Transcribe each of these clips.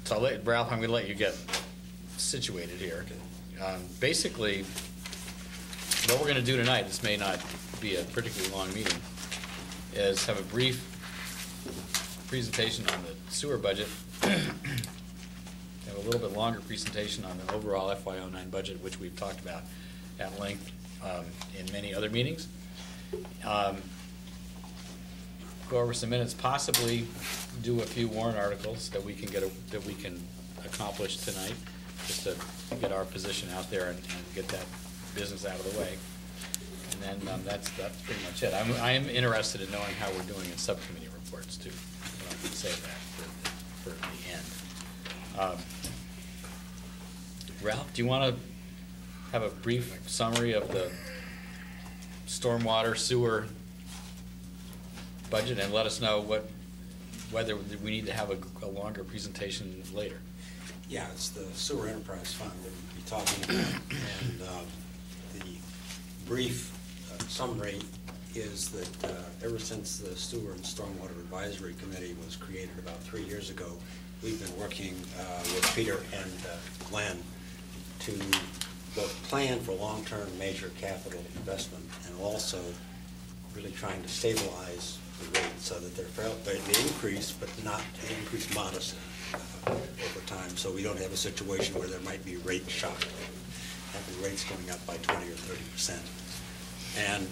So Ralph, I'm going to let you get situated here. Basically, what we're going to do tonight, this may not be a particularly long meeting, is have a brief presentation on the sewer budget, have a little bit longer presentation on the overall FY09 budget, which we've talked about at length in many other meetings. Go over some minutes, possibly do a few warrant articles that we can accomplish tonight, just to get our position out there and get that business out of the way. And then that's pretty much it. I am interested in knowing how we're doing in subcommittee reports too. I can say that for the end. Ralph, do you want to have a brief summary of the stormwater sewer budget and let us know whether we need to have a longer presentation later? Yeah, it's the Sewer Enterprise Fund that we'll be talking about, and the brief summary is that ever since the Sewer and Stormwater Advisory Committee was created about 3 years ago, we've been working with Peter and Glenn to both plan for long-term major capital investment and also really trying to stabilize the rate so that they increase, but not increase modestly over time, so we don't have a situation where there might be rate shock, having rates going up by 20 or 30%. And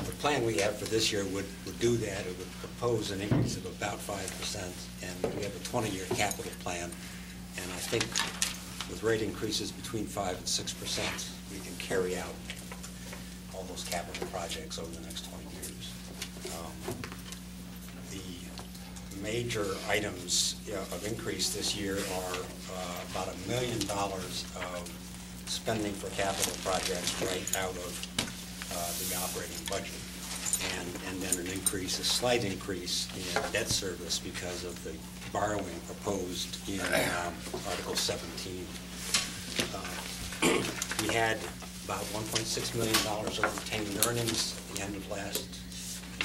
the plan we have for this year would do that. It would propose an increase of about 5%, and we have a 20-year capital plan, and I think with rate increases between 5 and 6%, we can carry out all those capital projects over the next 20 years. The major items of increase this year are about $1 million of spending for capital projects right out of the operating budget, and then an increase, a slight increase in debt service because of the borrowing proposed in Article 17. We had about $1.6 million of retained earnings at the end of last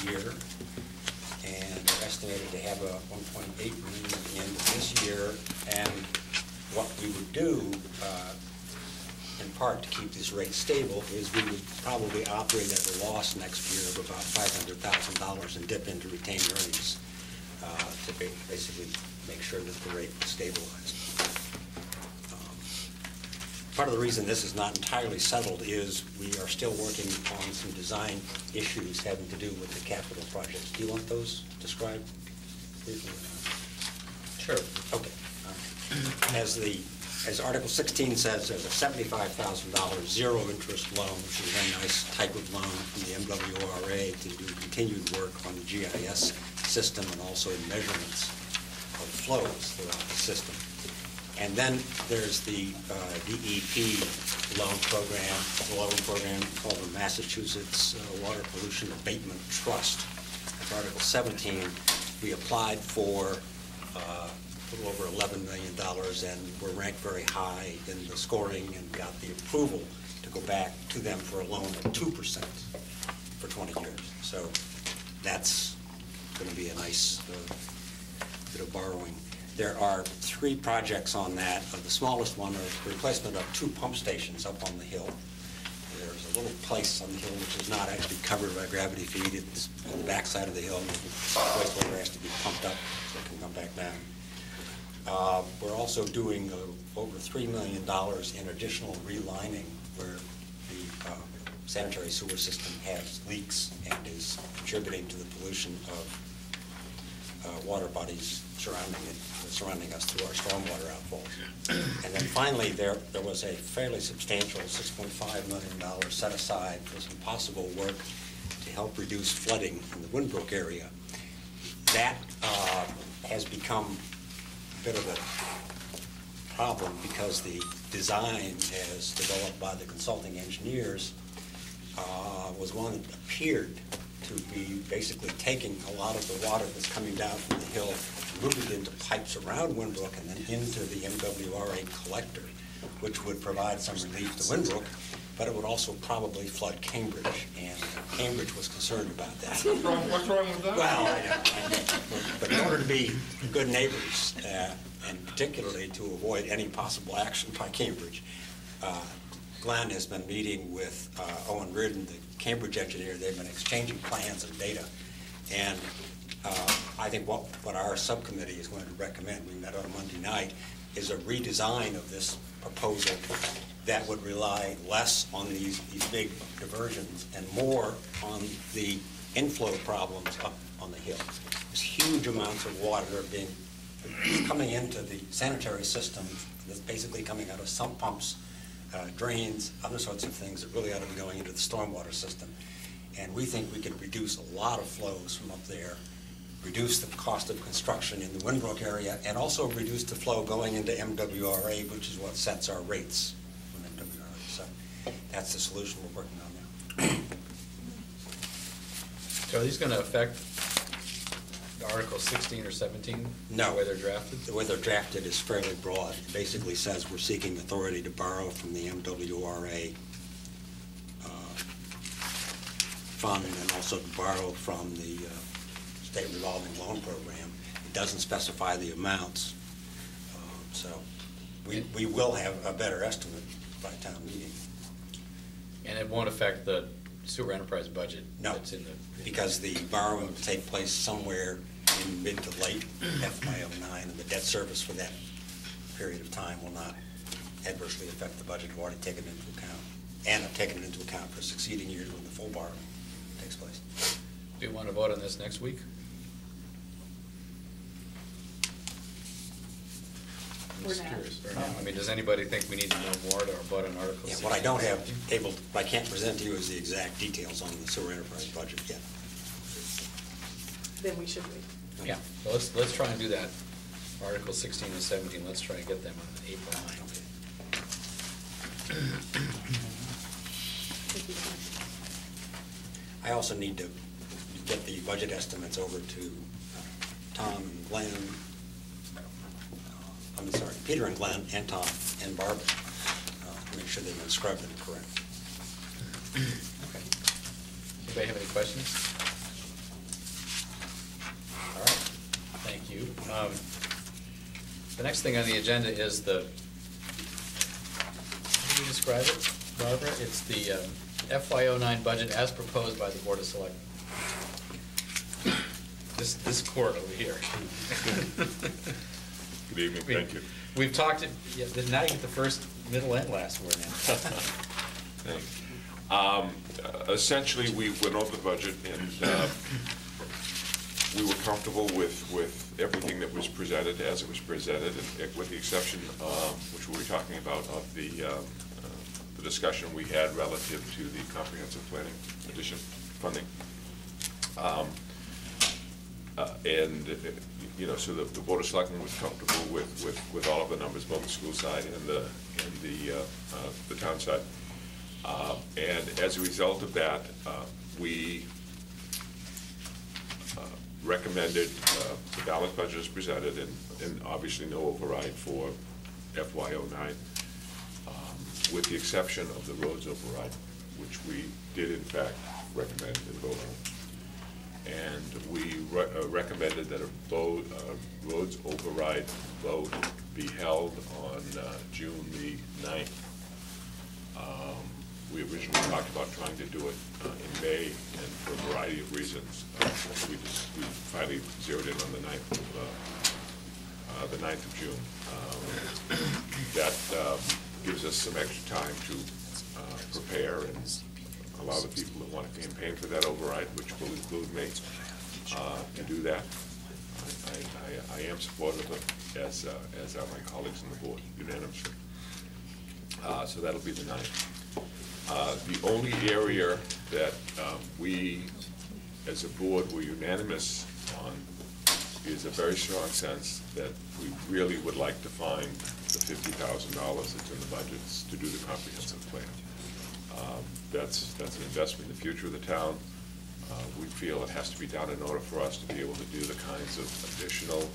year, and we're estimated to have a $1.8 million at the end of this year. And what we would do, in part to keep this rate stable, is we would probably operate at a loss next year of about $500,000 and dip into retained earnings to basically make sure that the rate is stabilized. Part of the reason this is not entirely settled is we are still working on some design issues having to do with the capital projects. Do you want those described briefly? Sure. Okay. As Article 16 says, there's a $75,000 zero-interest loan, which is a very nice type of loan from the MWRA to do continued work on the GIS system and also measurements of flows throughout the system. And then there's the DEP loan program called the Massachusetts Water Pollution Abatement Trust. That's Article 17. We applied for a little over $11 million, and we're ranked very high in the scoring and got the approval to go back to them for a loan of 2% for 20 years. So that's going to be a nice bit of borrowing. There are 3 projects on that. The smallest one is the replacement of 2 pump stations up on the hill. There's a little place on the hill which is not actually covered by gravity feed. It's on the back side of the hill. The wastewater has to be pumped up so it can come back down. We're also doing over $3 million in additional relining where the sanitary sewer system has leaks and is contributing to the pollution of water bodies surrounding us through our stormwater outfalls. And then finally, there was a fairly substantial $6.5 million set aside for some possible work to help reduce flooding in the Winbrook area. That has become a bit of a problem because the design as developed by the consulting engineers was one that appeared to be basically taking a lot of the water that's coming down from the hill, moving it into pipes around Winbrook and then into the MWRA collector, which would provide some relief to Winbrook but it would also probably flood Cambridge, and Cambridge was concerned about that. What's wrong with that? Well, I know. But in order to be good neighbors, and particularly to avoid any possible action by Cambridge, Glenn has been meeting with Owen Reardon, the Cambridge engineer. They've been exchanging plans and data, and I think what our subcommittee is going to recommend, we met on Monday night, is a redesign of this proposal that would rely less on these big diversions and more on the inflow problems up on the hill. There's huge amounts of water coming into the sanitary system that's basically coming out of sump pumps, drains, other sorts of things that really ought to be going into the stormwater system. And we think we could reduce a lot of flows from up there, reduce the cost of construction in the Winbrook area, and also reduce the flow going into MWRA, which is what sets our rates from MWRA. So that's the solution we're working on now. So are these going to affect Article 16 or 17? No. The way they're drafted? The way they're drafted is fairly broad. It basically says we're seeking authority to borrow from the MWRA fund and also to borrow from the State Revolving Loan Program. It doesn't specify the amounts. So we will have a better estimate by town meeting. And it won't affect the sewer enterprise budget? No, That's in the, because the borrowing will take place somewhere in mid to late FY09, and the debt service for that period of time will not adversely affect the budget. We've already taken it into account, and have taken it into account for succeeding years when the full borrowing takes place. do you want to vote on this next week? I'm just curious. Or no? I mean, does anybody think we need to know more to vote on Article 16? Yeah, what I don't have I can't present to you is the exact details on the sewer enterprise budget yet. Then we should wait. Yeah, so let's try and do that. Article 16 and 17, let's try and get them on April 9th. I also need to get the budget estimates over to Tom and Glenn, Peter and Glenn, and Tom, and Barbara, to make sure they've been scrubbed and correct. Okay. Anybody have any questions? All right, thank you. The next thing on the agenda is the, how do you describe it, Barbara? It's the FY09 budget as proposed by the Board of Selectmen. This court over here. Good evening, thank you. We've talked, yeah, now you get the first, middle, and last word now. Thanks. Essentially, we went over the budget, and we were comfortable with everything that was presented as it was presented, with the exception, which we were talking about, of the discussion we had relative to the comprehensive planning addition funding. So the Board of Selectmen was comfortable with all of the numbers, both the school side and the town side. And as a result of that, we recommended the balanced budget as presented, and obviously no override for FY09, with the exception of the roads override, which we did in fact recommend and vote on. And we recommended that a roads override vote be held on June the 9th. We originally talked about trying to do it in May, and for a variety of reasons, we finally zeroed in on the 9th of June. That gives us some extra time to prepare and allow the people that want to campaign for that override, which will include me, to do that. I am supportive of it, as are my colleagues on the board, unanimously. So that'll be the 9th. The only area that we, as a board, were unanimous on is a very strong sense that we really would like to find the $50,000 that's in the budgets to do the comprehensive plan. That's an investment in the future of the town. We feel it has to be done in order for us to be able to do the kinds of additional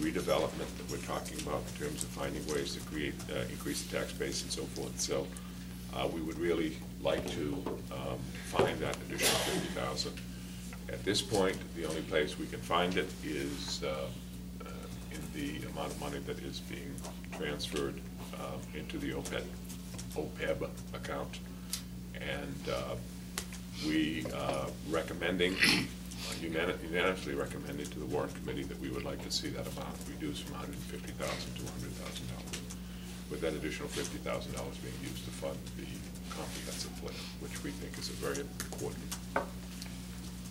redevelopment that we're talking about in terms of finding ways to create, increase the tax base and so forth. So We would really like to find that additional 50,000. At this point, the only place we can find it is in the amount of money that is being transferred into the OPEB account. And we unanimously recommending to the Warrant Committee that we would like to see that amount reduced from $150,000 to $100,000, with that additional $50,000 being used to fund the comprehensive plan, which we think is a very important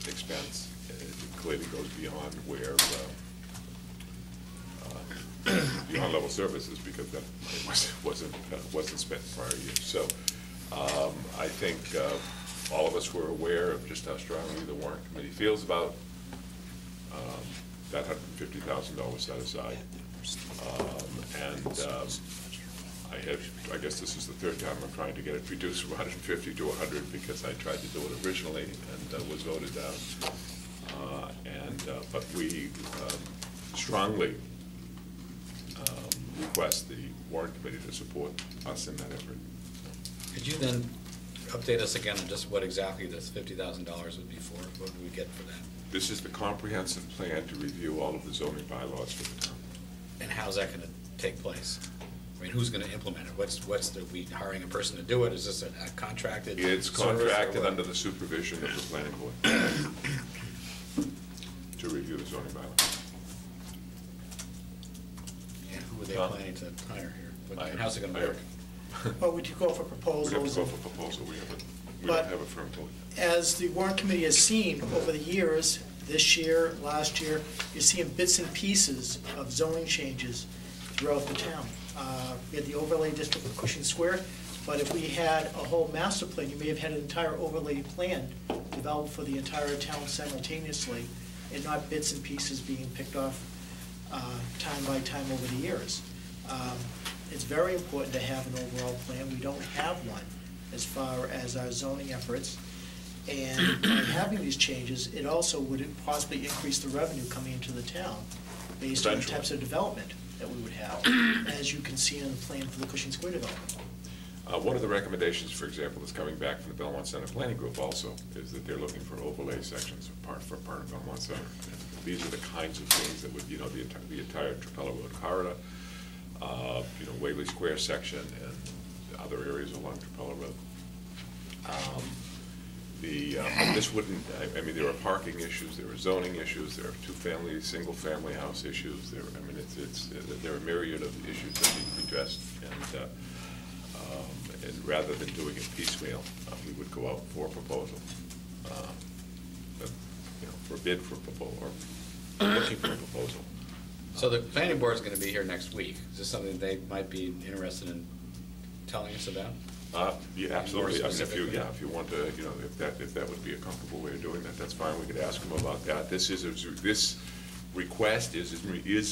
expense. It clearly goes beyond where beyond level services, because that money wasn't spent in prior years. So I think all of us were aware of just how strongly the Warrant Committee feels about that $150,000 set aside. I guess this is the third time I'm trying to get it reduced from 150 to 100, because I tried to do it originally and was voted down. But we strongly request the Warrant Committee to support us in that effort. Could you then update us again on just what exactly this $50,000 would be for? What would we get for that? This is the comprehensive plan to review all of the zoning bylaws for the town. And how's that going to take place? I mean, who's going to implement it? We hiring a person to do it? Is this a contracted? It's contracted under the supervision of the planning board to review the zoning bylaws. And who are they planning to hire here? How's it going to work? Well, we do go for proposals. We have to go for proposal. We don't have a firm vote. As the Warrant Committee has seen over the years, this year, last year, you're seeing bits and pieces of zoning changes throughout the town. We had the overlay district of Cushing Square, but if we had a whole master plan, you may have had an entire overlay plan developed for the entire town simultaneously, and not bits and pieces being picked off time by time over the years. It's very important to have an overall plan. We don't have one as far as our zoning efforts. And by having these changes, it also would possibly increase the revenue coming into the town based on the types of development that we would have, as you can see in the plan for the Cushing Square development. One of the recommendations, for example, that's coming back from the Belmont Center Planning Group also, is that they're looking for overlay sections for part of Belmont Center. And these are the kinds of things that would, the entire Trapella Road corridor, Waverly Square section, and other areas along Trapella Road. This wouldn't, there are parking issues, there are zoning issues, there are two-family, single-family house issues. There are a myriad of issues that need to be addressed, and rather than doing it piecemeal, we would go out for a proposal, for a bid for a proposal, or looking for a proposal. So the planning board is going to be here next week. Is this something they might be interested in telling us about? Yeah, absolutely. If you want to, if that would be a comfortable way of doing that, that's fine. We could ask them about that. This request is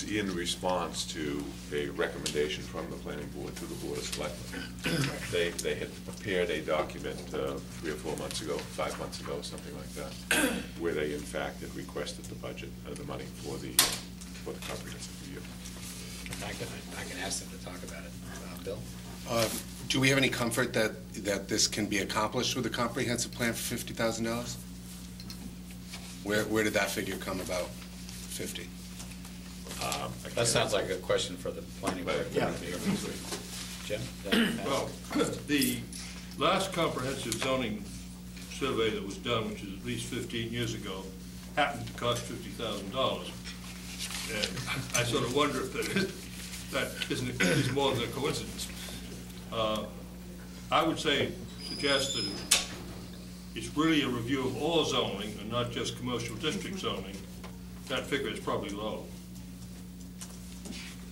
in response to a recommendation from the planning board to the Board of Selectmen. They had prepared a document 3 or 4 months ago, 5 months ago, something like that, where they in fact had requested the budget, the money for the comprehensive review. I can ask them to talk about it. Bill? Do we have any comfort that this can be accomplished with a comprehensive plan for $50,000? Where did that figure come about, 50? That sounds like a question for the planning board. Yeah. Jim? Well, the last comprehensive zoning survey that was done, which is at least 15 years ago, happened to cost $50,000. And I sort of wonder if that is more than a coincidence. I would suggest that it's really a review of all zoning and not just commercial district zoning. That figure is probably low.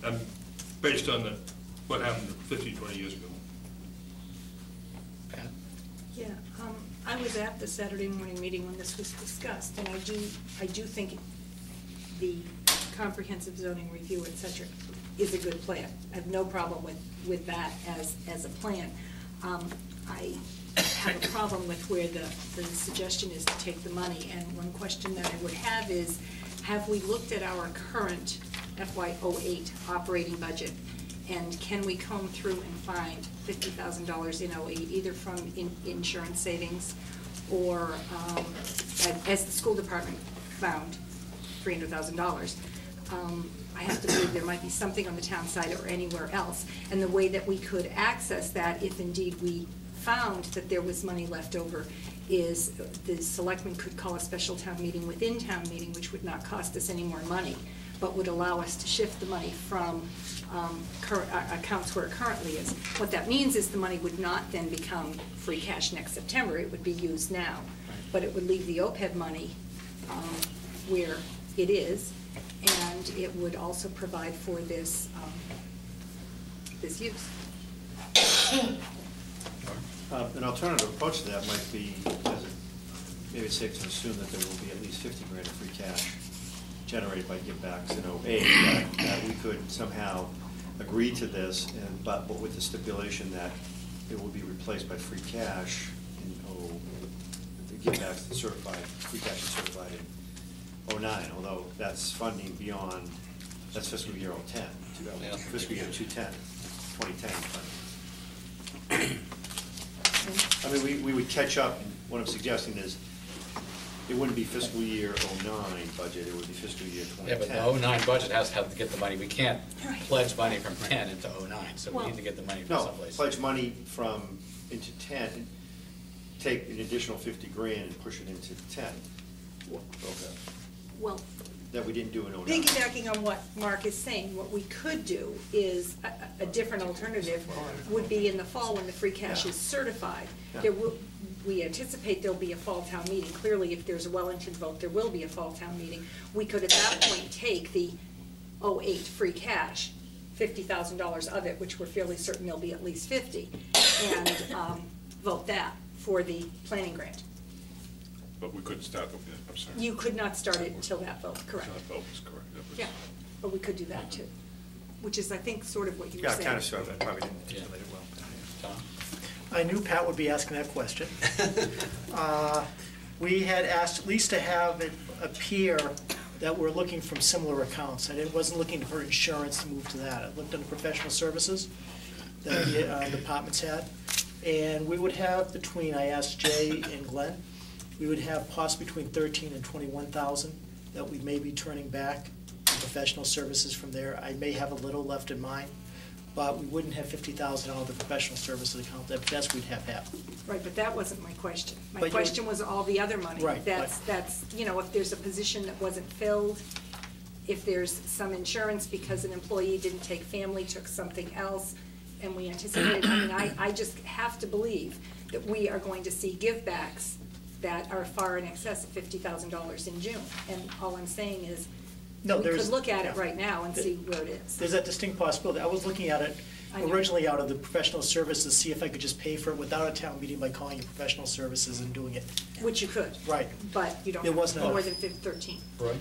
And based on what happened 15, 20 years ago. Pat? Yeah, I was at the Saturday morning meeting when this was discussed, and I do think the comprehensive zoning review, et cetera, is a good plan. I have no problem with that as a plan. I have a problem with where the suggestion is to take the money, and one question that I would have is, have we looked at our current FY08 operating budget And can we comb through and find $50,000 in OE, either from insurance savings or, as the school department found, $300,000. I have to believe there might be something on the town side or anywhere else. And the way that we could access that, if indeed we found that there was money left over, is the selectmen could call a special town meeting within town meeting, which would not cost us any more money, but would allow us to shift the money from accounts where it currently is. What that means is the money would not then become free cash next September, it would be used now. But it would leave the OPEB money where it is, and it would also provide for this, this use. An alternative approach to that might be, maybe it's safe to assume that there will be at least 50 grand of free cash generated by givebacks in 08, that we could somehow agree to this, but with the stipulation that it will be replaced by free cash in the givebacks that's certified, free cash is certified in 09, although that's funding beyond, that's fiscal year 010, fiscal year 2010 funding. I mean, we would catch up, and what I'm suggesting is, it wouldn't be fiscal year 09 budget, it would be fiscal year 2010. Yeah, but the 09 budget has to get the money. We can't pledge money from 10 into 09, so we need to get the money from No, someplace. pledge money into 10, take an additional 50 grand and push it into 10. Okay. Well, That we didn't do in 09. piggybacking on what Mark is saying, what we could do is, a different alternative would be in the fall when the free cash is certified. Yeah. We anticipate there'll be a fall town meeting. Clearly, if there's a Wellington vote, there will be a fall town meeting. We could at that point take the 08 free cash, $50,000 of it, which we're fairly certain there'll be at least 50, and vote that for the planning grant. But we couldn't start, I'm sorry. You could not start it until that vote, correct? That vote was correct. That was- Yeah, but we could do that too, which is, I think, sort of what you were Yeah, saying. kind of sort of, I probably didn't articulate it well. Tom? I knew Pat would be asking that question. We had asked at least to have it appear that we're looking from similar accounts. I wasn't looking for insurance to move to that. I looked under professional services that the departments had. And we would have between, I asked Jay and Glenn, we would have possibly between 13 and 21,000 that we may be turning back to professional services from there. I may have a little left in mine, but we wouldn't have 50,000 out of the professional services account. At best, we'd have half. Right, but that wasn't my question. My But you- question was all the other money. Right, That's, you know, if there's a position that wasn't filled, if there's some insurance because an employee didn't take family, took something else, and we anticipated, I mean, I just have to believe that we are going to see givebacks that are far in excess of $50,000 in June. And all I'm saying is, No, we could there's- look at it yeah. right now and see where it is. There's that distinct possibility. I was looking at it I know. originally out of the professional services, see if I could just pay for it without a town meeting by calling it professional services and doing it. Which you could. Right. But you don't There was have no- more than 13. Roy?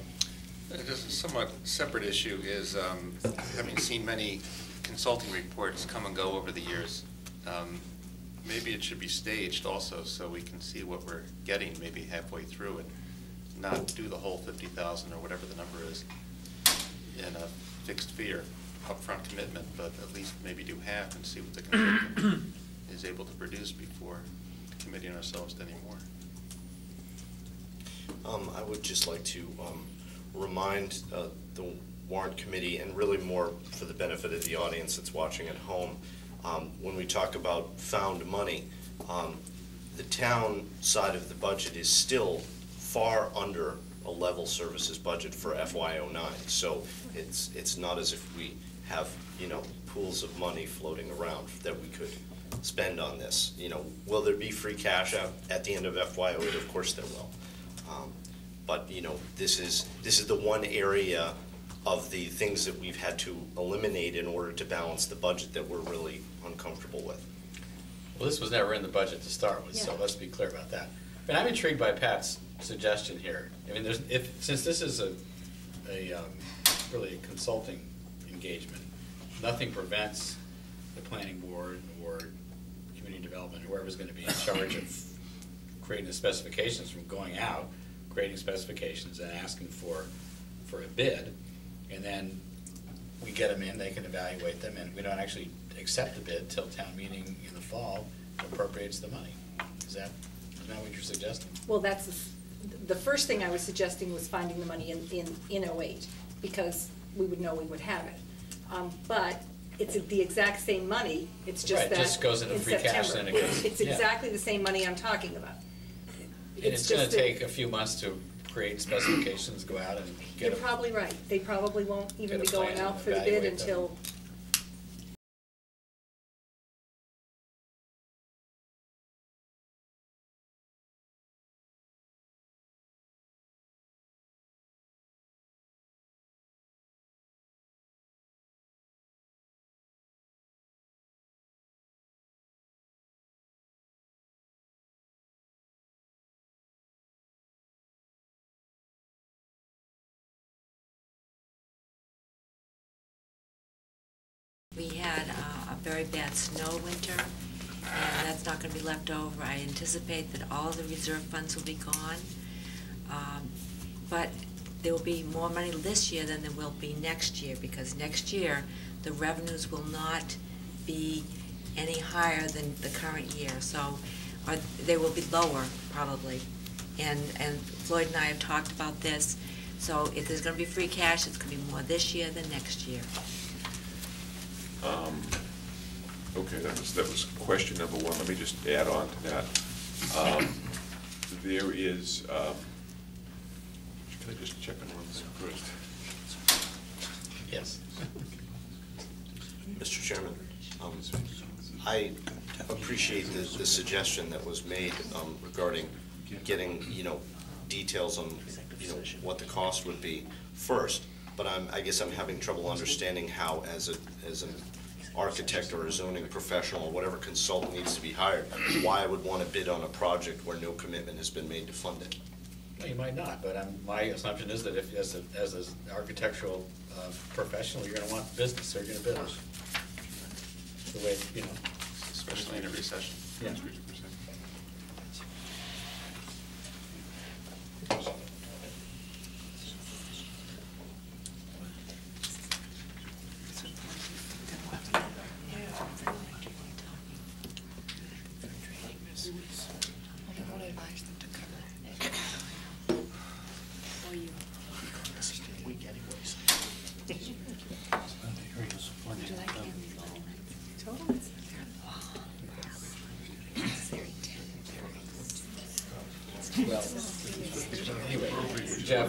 Just a somewhat separate issue is, having seen many consulting reports come and go over the years, maybe it should be staged also, so we can see what we're getting maybe halfway through and not do the whole 50,000 or whatever the number is in a fixed fee or upfront commitment, but at least maybe do half and see what the consultant is able to produce before committing ourselves to any more. I would just like to remind the warrant committee, and really more for the benefit of the audience that's watching at home, when we talk about found money, the town side of the budget is still far under a level services budget for FY09. So it's not as if we have, pools of money floating around that we could spend on this. Will there be free cash at the end of FY08? Of course there will. But this is the one area of the things that we've had to eliminate in order to balance the budget that we're really uncomfortable with. Well, this was never in the budget to start with, so Yeah. let's be clear about that. But I'm intrigued by Pat's suggestion here. I mean, since this is really a consulting engagement, nothing prevents the planning board or community development, whoever's going to be in charge of creating the specifications, from going out, creating specifications and asking for a bid, and then we get them in, they can evaluate them, and we don't actually accept the bid till town meeting in the fall appropriates the money. Isn't that what you're suggesting? Well, the first thing I was suggesting was finding the money in '08, because we would know we would have it. But it's the exact same money, it's just Right, that just goes into in free cash, September. then it goes- It's yeah. exactly the same money I'm talking about. And it's gonna take a few months to create specifications, go out and get You're them. probably right. They probably won't even Get be a plan going and out for the bid evaluate them. until, We had a very bad snow winter, and that's not going to be left over. I anticipate that all the reserve funds will be gone, but there will be more money this year than there will be next year, because next year, the revenues will not be any higher than the current year, so, or they will be lower, probably. And Floyd and I have talked about this, so if there's going to be free cash, it's going to be more this year than next year. Okay, that was question number one. Let me just add on to that. There is, can I just check on one thing first? Yes. Mr. Chairman, I appreciate the suggestion that was made regarding getting, details on, what the cost would be first, but I guess I'm having trouble understanding how, as an architect or a zoning professional or whatever consultant needs to be hired, why I would want to bid on a project where no commitment has been made to fund it. Well, you might not, but my assumption is that if, as an architectural professional, you're gonna want business, so you're gonna bid it. The way, Especially in a recession. Yeah. Week anyways. Well, anyway, Jeff,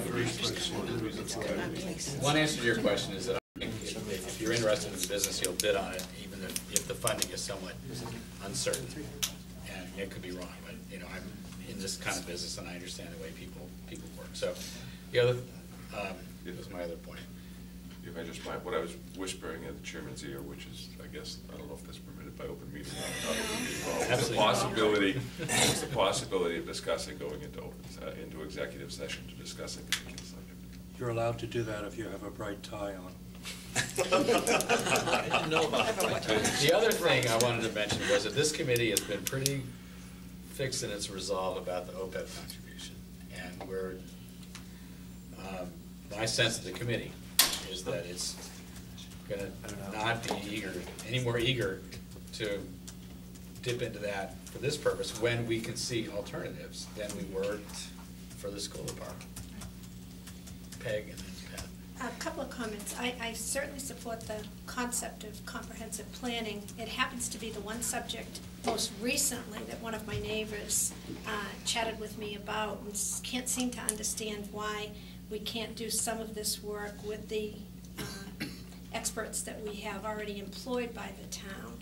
one answer to your question is that I think if you're interested in the business, you'll bid on it, even if the funding is somewhat uncertain. And it could be wrong, but, I'm in this kind of business and I understand the way people work. So, the other, that was my other point. If I just might, what I was whispering at the chairman's ear, which is, I guess, I don't know if that's permitted by open meeting law, not open meeting law. It's the possibility of discussing going into executive session to discuss a particular subject. You're allowed to do that if you have a bright tie on. I didn't know about that. The other thing I wanted to mention was that this committee has been pretty fixed in its resolve about the OPEB contribution. And my sense of the committee is that it's gonna not be any more eager to dip into that for this purpose when we can see alternatives than we were for the school department. Peg and then Pat. A couple of comments. I certainly support the concept of comprehensive planning. It happens to be the one subject most recently that one of my neighbors chatted with me about, and can't seem to understand why we can't do some of this work with the experts that we have already employed by the town.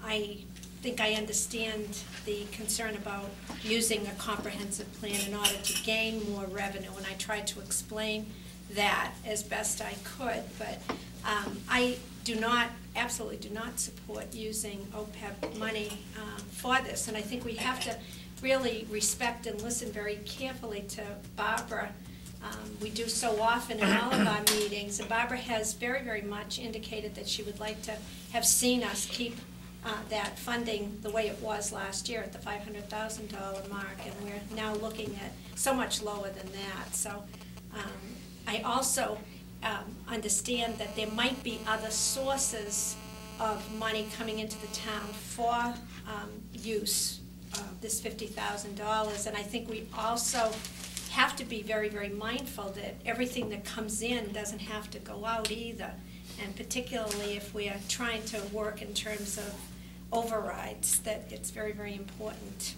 I think I understand the concern about using a comprehensive plan in order to gain more revenue, and I tried to explain that as best I could, but I absolutely do not support using OPEB money for this, and I think we have to really respect and listen very carefully to Barbara. We do so often in all of our meetings, and Barbara has very, very much indicated that she would like to have seen us keep that funding the way it was last year at the $500,000 mark, and we're now looking at so much lower than that. So I also understand that there might be other sources of money coming into the town for use of this $50,000. And I think we also have to be very, very mindful that everything that comes in doesn't have to go out either. And particularly if we are trying to work in terms of overrides, that it's very, very important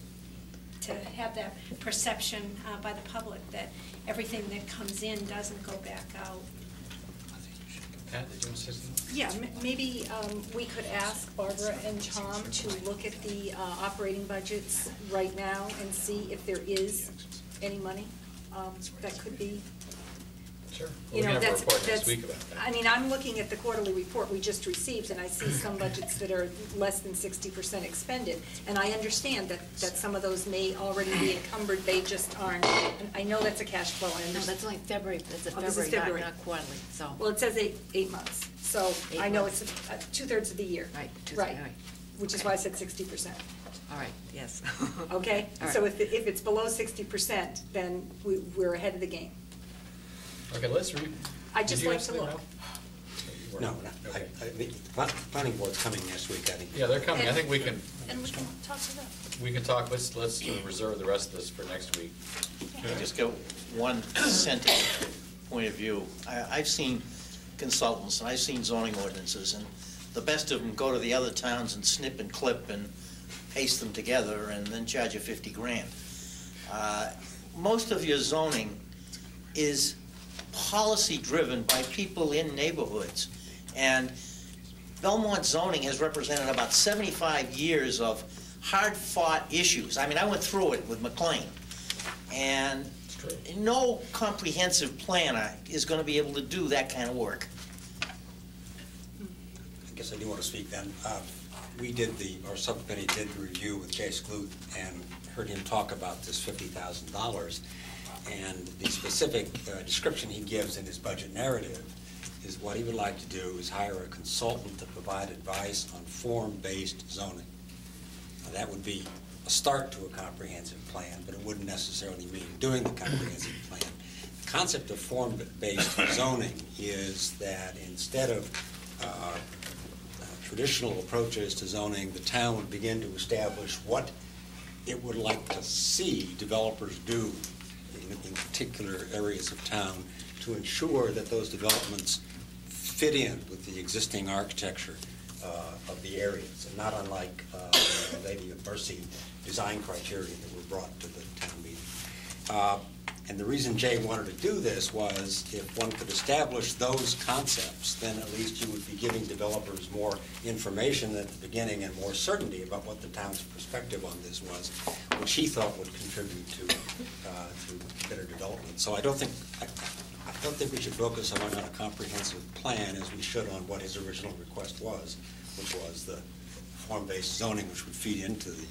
to have that perception by the public that everything that comes in doesn't go back out. Pat, did you want to say something? Yeah, maybe we could ask Barbara and Tom to look at the operating budgets right now and see if there is any money that could be. Sure. You Well, know, we have a that's, report next that's, week about that. I mean, I'm looking at the quarterly report we just received, and I see some budgets that are less than 60% expended. And I understand that some of those may already be encumbered, they just aren't. And I know that's a cash flow, I No, understand. that's only February, that's a Oh, this is February, February. not quarterly, so. Well, it says eight months, so 8 I know months. it's two-thirds of the year. Right, Right, right. which is Okay. why I said 60%. All right, yes. Okay? All right. So if it's below 60%, then we're ahead of the game. Okay, let's read. I'd just like to look. No, Okay. the planning board's coming next week, I think. Yeah, they're coming. I think we can, And we can talk to them. let's reserve the rest of this for next week. I just got one sentiment point of view. I've seen consultants, and I've seen zoning ordinances, and the best of them go to the other towns and snip and clip and paste them together and then charge you 50 grand. Most of your zoning is policy-driven by people in neighborhoods. And Belmont zoning has represented about 75 years of hard-fought issues. I mean, I went through it with McLean. And no comprehensive planner is going to be able to do that kind of work. I guess I do want to speak then. Our subcommittee did the review with Jay Skloot and heard him talk about this $50,000. And the specific description he gives in his budget narrative is what he would like to do is hire a consultant to provide advice on form-based zoning. Now, that would be a start to a comprehensive plan, but it wouldn't necessarily mean doing the comprehensive plan. The concept of form-based zoning is that instead of traditional approaches to zoning, the town would begin to establish what it would like to see developers do in particular areas of town to ensure that those developments fit in with the existing architecture of the areas, and not unlike the Lady of Mercy design criteria that were brought to the town meeting. And the reason Jay wanted to do this was if one could establish those concepts, then at least you would be giving developers more information at the beginning and more certainty about what the town's perspective on this was, which he thought would contribute to better development. So I don't think we should focus on a comprehensive plan as we should on what his original request was, which was the form-based zoning, which would feed into the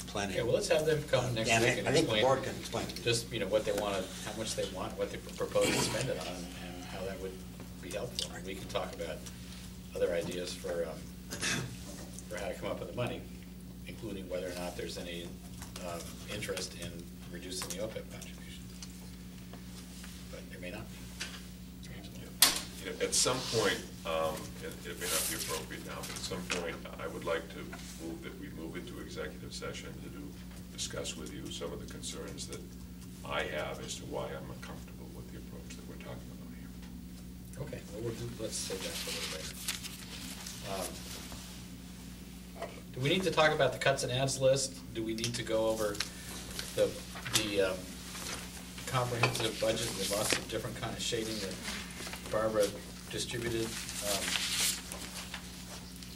planning. Okay, well, let's have them come next And week and I think the explain. board can explain it. Just, what they want, how much they want, what they propose to spend it on, and how that would be helpful. And we can talk about other ideas for how to come up with the money, including whether or not there's any interest in reducing the OPEB contribution. But there may not be. At some point, it may not be appropriate now, but at some point, I would like to move that we move into executive session to discuss with you some of the concerns that I have as to why I'm uncomfortable with the approach that we're talking about here. Okay, well, let's save that for a little later. Do we need to talk about the cuts and adds list? Do we need to go over the comprehensive budget with lots of different kind of shading that Barbara distributed?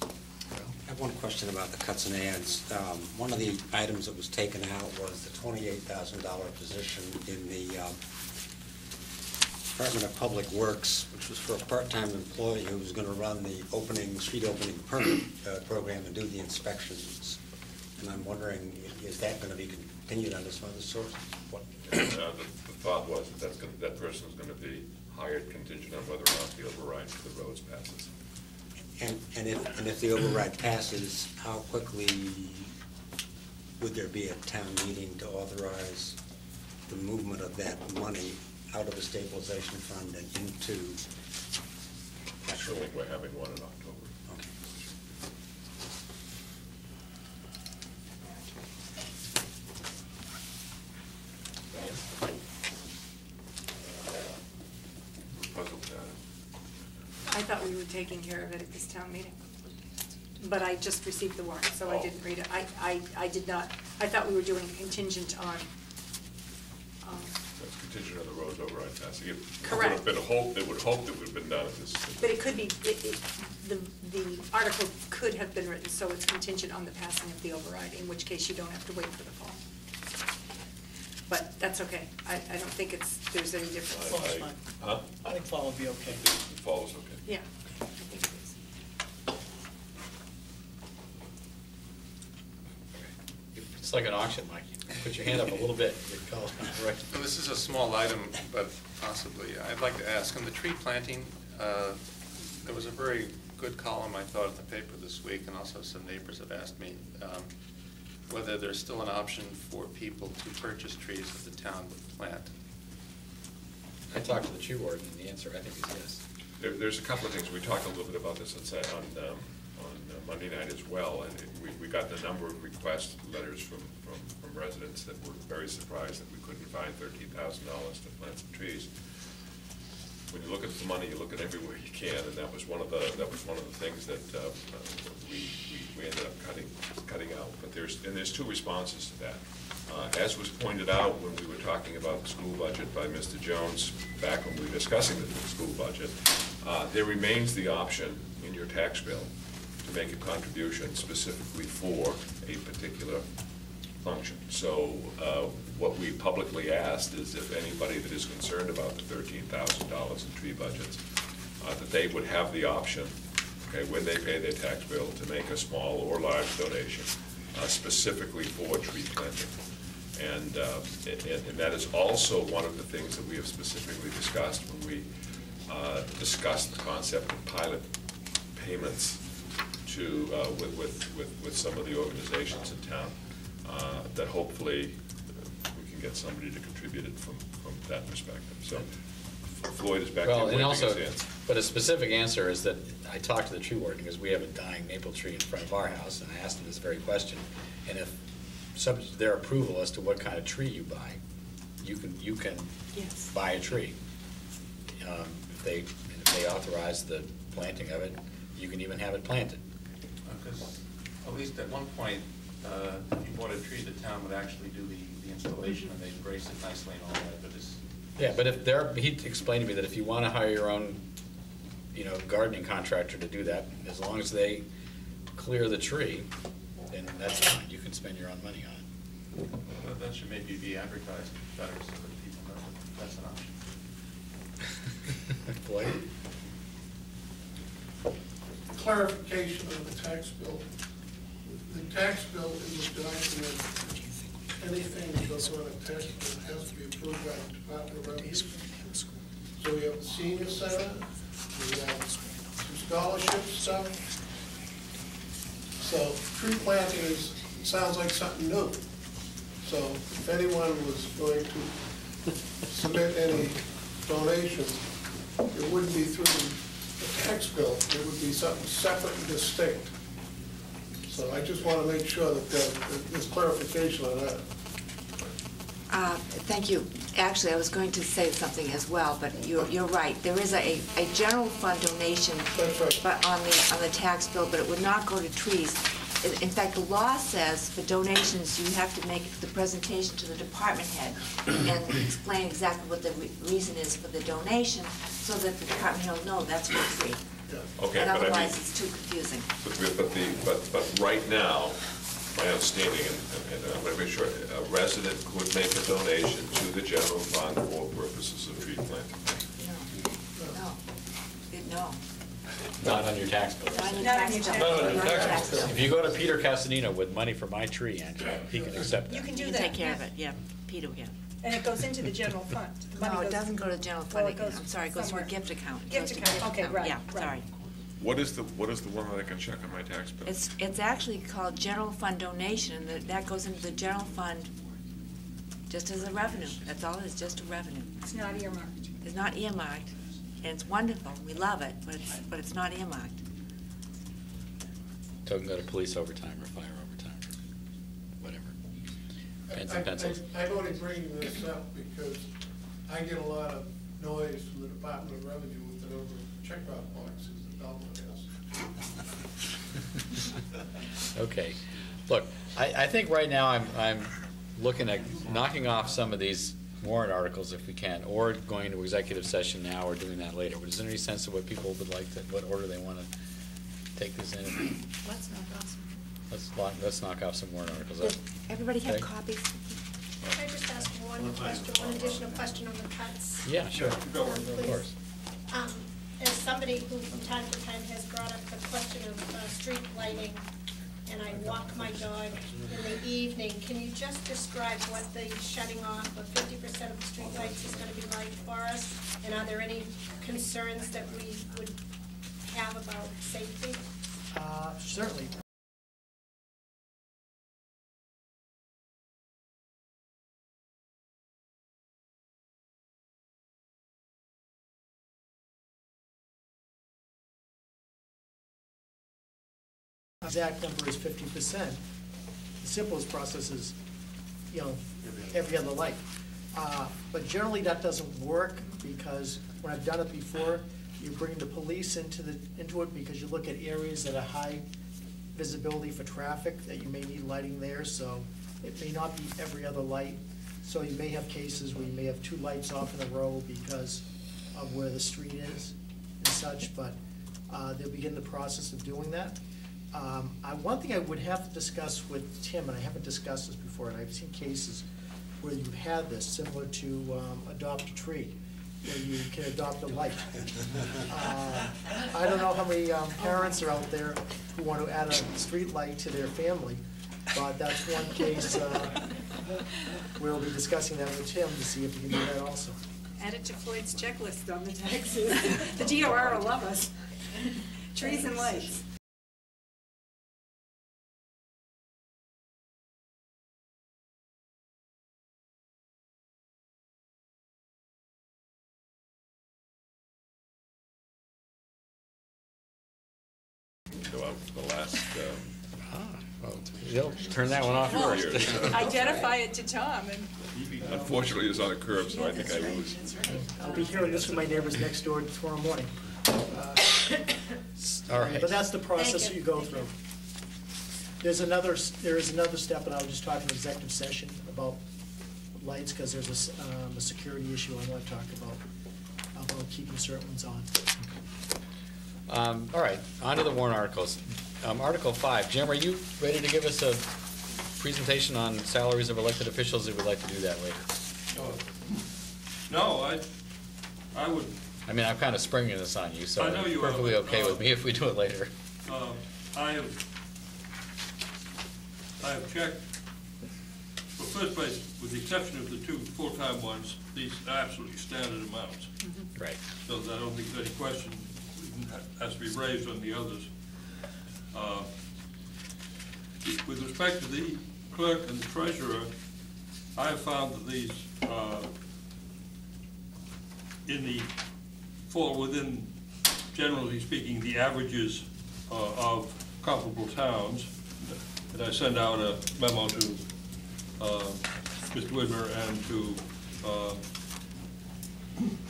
I have one question about the cuts and adds. One of the items that was taken out was the $28,000 position in the Department of Public Works, which was for a part-time employee who was going to run the street opening permit program and do the inspections. And I'm wondering, is that going to be continued under some other source? The thought was that person is going to be hired contingent on whether or not the override for the roads passes. And if the override passes, how quickly would there be a town meeting to authorize the movement of that money out of the stabilization fund and into. Assuming we're having one in October. Okay. Puzzled at it. I thought we were taking care of it at this town meeting. But I just received the warrant, so I didn't read it. I did not, I thought we were doing contingent on, That's contingent on the roads override passing. It Correct. would have been hoped, it would hope it would have been done at this. but it could be, the article could have been written, so it's contingent on the passing of the override, in which case you don't have to wait for the fall. But that's okay. I don't think there's any difference. Fall's fine. Huh? I think fall will be okay. The fall is okay. Yeah, I think it is. It's like an auction, Mike. You put your hand up a little bit, your call's right. So this is a small item, but possibly, I'd like to ask, on the tree planting, there was a very good column, I thought, in the paper this week, and also some neighbors have asked me whether there's still an option for people to purchase trees that the town would plant. I talked to the tree warden, and the answer, I think, is yes. There's a couple of things. We talked a little bit about this on Monday night as well, and we got a number of request letters from residents that were very surprised that we couldn't find $13,000 to plant some trees. When you look at the money, you look at everywhere you can, and that was one of the things that we ended up cutting out. But there's two responses to that. As was pointed out when we were talking about the school budget by Mr. Jones back when we were discussing the school budget, there remains the option in your tax bill to make a contribution specifically for a particular function. So what we publicly asked is if anybody that is concerned about the $13,000 in tree budgets, that they would have the option, okay, when they pay their tax bill, to make a small or large donation specifically for tree planting. And that is also one of the things that we have specifically discussed when we discussed the concept of pilot payments to with some of the organizations in town, that hopefully we can get somebody to contribute it from that perspective. So Floyd is back there waving his hands. But a specific answer is that I talked to the tree warden because we have a dying maple tree in front of our house, and I asked him this very question. And if subject to their approval as to what kind of tree you buy, you can Yes. buy a tree. If they authorize the planting of it, you can even have it planted. Because at least at one point, if you bought a tree, the town would actually do the installation, and they'd brace it nicely and all that, but it's... Yeah, but he explained to me that if you want to hire your own, gardening contractor to do that, as long as they clear the tree, then that's fine. You can spend your own money on it. That should maybe be advertised better so that people know that that's an option. Boy. Clarification of the tax bill. The tax bill is a document. Anything that goes on a tax bill has to be approved by the Department of Revenue. So we have the senior center, we have some scholarship stuff. So tree planting sounds like something new. So if anyone was going to submit any donations, it wouldn't be through the tax bill, it would be something separate and distinct. So I just want to make sure that there's clarification on that. Thank you. Actually, I was going to say something as well, but you're right. There is a general fund donation, That's right. but on the tax bill, but it would not go to trees. In fact, the law says for donations, you have to make the presentation to the department head and explain exactly what the reason is for the donation, so that the department head will know that's for free. Okay, And but I mean, otherwise, it's too confusing. but right now, my understanding, and I'm going to make sure, a resident could make a donation to the general fund for purposes of tree planting. No. Not on your tax bill. Not on your Not on tax your bill. tax Not on bill. your tax bill. If you go to Peter Castanino with money for my tree, Angela, he can accept that. You can You do can that. take care of it, yeah. Peter can. And it goes into the general fund. The money No, it goes- doesn't go to the general Well, fund. it goes I'm sorry, it goes to a somewhere. gift account. It Gift goes to account, okay, right, Yeah, right. sorry. What is the one that I can check on my tax bill? It's actually called general fund donation, and that goes into the general fund just as a revenue. That's all it is, just a revenue. It's not earmarked. It's not earmarked, and it's wonderful. We love it, but it's not earmarked. So it can go to police overtime or fire overtime or whatever. Pens and pencils. I'm only bringing this up because I get a lot of noise from the Department of Revenue with the number of checkoff boxes that Belmont has. Okay. Look, I think right now I'm looking at knocking off some of these warrant articles if we can, or going into executive session now, or doing that later. Is there any sense of what people would like to, what order they want to take this in? Let's knock off some. Let's knock off some warrant articles. Does everybody have Okay. copies? Can I just ask one question, one additional question on the cuts? Yeah, sure. Please. Of course. As somebody who from time to time has brought up the question of street lighting, and I walk my dog in the evening, can you just describe what the shutting off of 50% of the street lights is going to be like for us? And are there any concerns that we would have about safety? Certainly. Exact number is 50%. The simplest process is, every other light. But generally that doesn't work because when I've done it before, you bring the police into it because you look at areas that are high visibility for traffic that you may need lighting there, so it may not be every other light. So you may have cases where you may have 2 lights off in a row because of where the street is and such, but they'll begin the process of doing that. One thing I would have to discuss with Tim, and I haven't discussed this before, and I've seen cases where you've had this, similar to adopt a tree, where you can adopt a light. I don't know how many parents are out there who want to add a street light to their family, but that's one case we'll be discussing that with Tim to see if we can do that also. Add it to Floyd's checklist on the taxes. The DOR will love us. Trees and lights. Go out for the last, Well, they'll turn that one off first. Identify it to Tom and. unfortunately, it's on a curb, so I think I lose. I'll be hearing this from my neighbors next door tomorrow morning. All right. But that's the process Thank you you. go through. There is another step, and I'll just talk in executive session about lights, because there's a security issue I want to talk about keeping certain ones on. All right, on to the warrant articles. Article 5, Jim, are you ready to give us a presentation on salaries of elected officials, or would like to do that later? No, I would. I mean, I'm kind of springing this on you, so I know it's you are, perfectly but, okay with me if we do it later. I have checked, well, first place, with the exception of the 2 full-time ones, these are absolutely standard amounts. Right. So I don't think there's any question has to be raised on the others. With respect to the clerk and the treasurer, I have found that these fall within, generally speaking, the averages of comparable towns. And I send out a memo to Mr. Widmer and to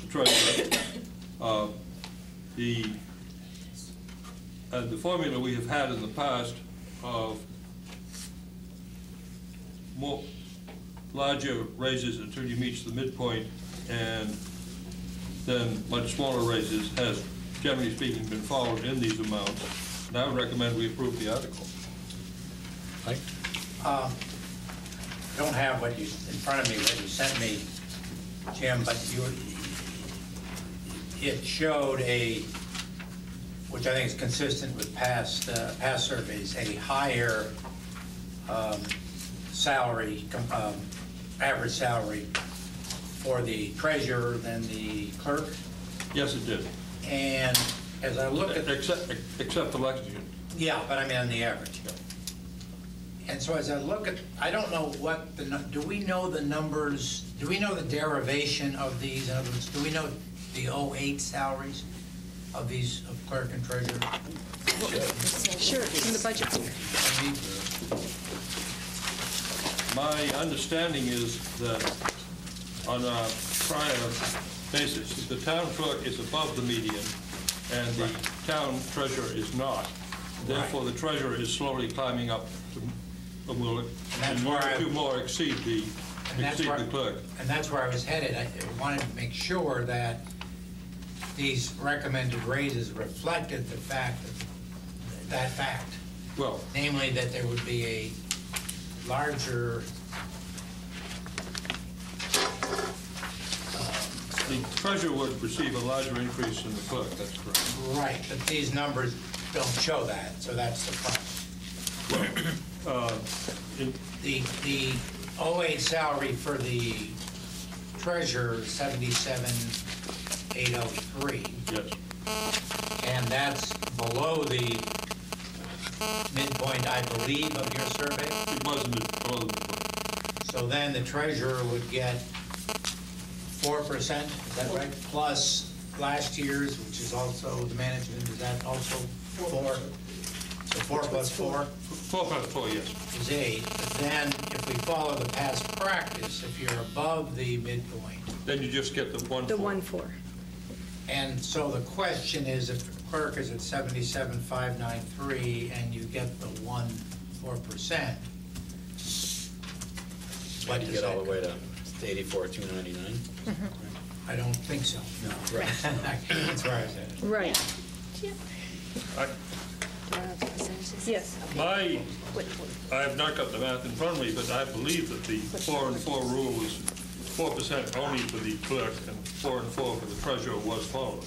the treasurer. The formula we have had in the past of larger raises until you reach the midpoint, and then much smaller raises has, generally speaking, been followed in these amounts. And I would recommend we approve the article. Mike? Don't have what you, in front of me, what you sent me, Jim, but it showed which I think is consistent with past surveys, a higher salary, average salary for the treasurer than the clerk. Yes, it did. And as I look at... Except for Lexington. Yeah, but I mean on the average. And so as I look at, I don't know what do we know the numbers, do we know the derivation of these? In other words, do we know the 08 salaries of these, of clerk and treasurer? Sure, it's in the budget. My understanding is that on a prior basis, the town clerk is above the median and the town treasurer is not. Therefore, the treasurer is slowly climbing up and will do more exceed the clerk. And that's where I was headed. I wanted to make sure that these recommended raises reflected the fact that fact. Well, namely that there would be a larger the treasurer would receive a larger increase than the clerk, that's correct. Right, but these numbers don't show that, so that's the problem. The 08 salary for the treasurer is 77,803. Yes. And that's below the midpoint, I believe, of your survey? It wasn't below the midpoint. So then the treasurer would get 4%, is that right? Plus last year's, which is also the management, is that also 4? So 4 plus 4? 4 plus 4, yes. Is 8. But then if we follow the past practice, if you're above the midpoint. Then you just get the 1-4. The 1-4. And so the question is, if the clerk is at 77,593 and you get the 4%, What do you get all the way to 84,299? I don't think so. No. Right. That's where I was at. Right. Yes. I have not got the math in front of me, but I believe that the 4-4 rule was 4% only for the clerk and 4-4 for the treasurer was followed.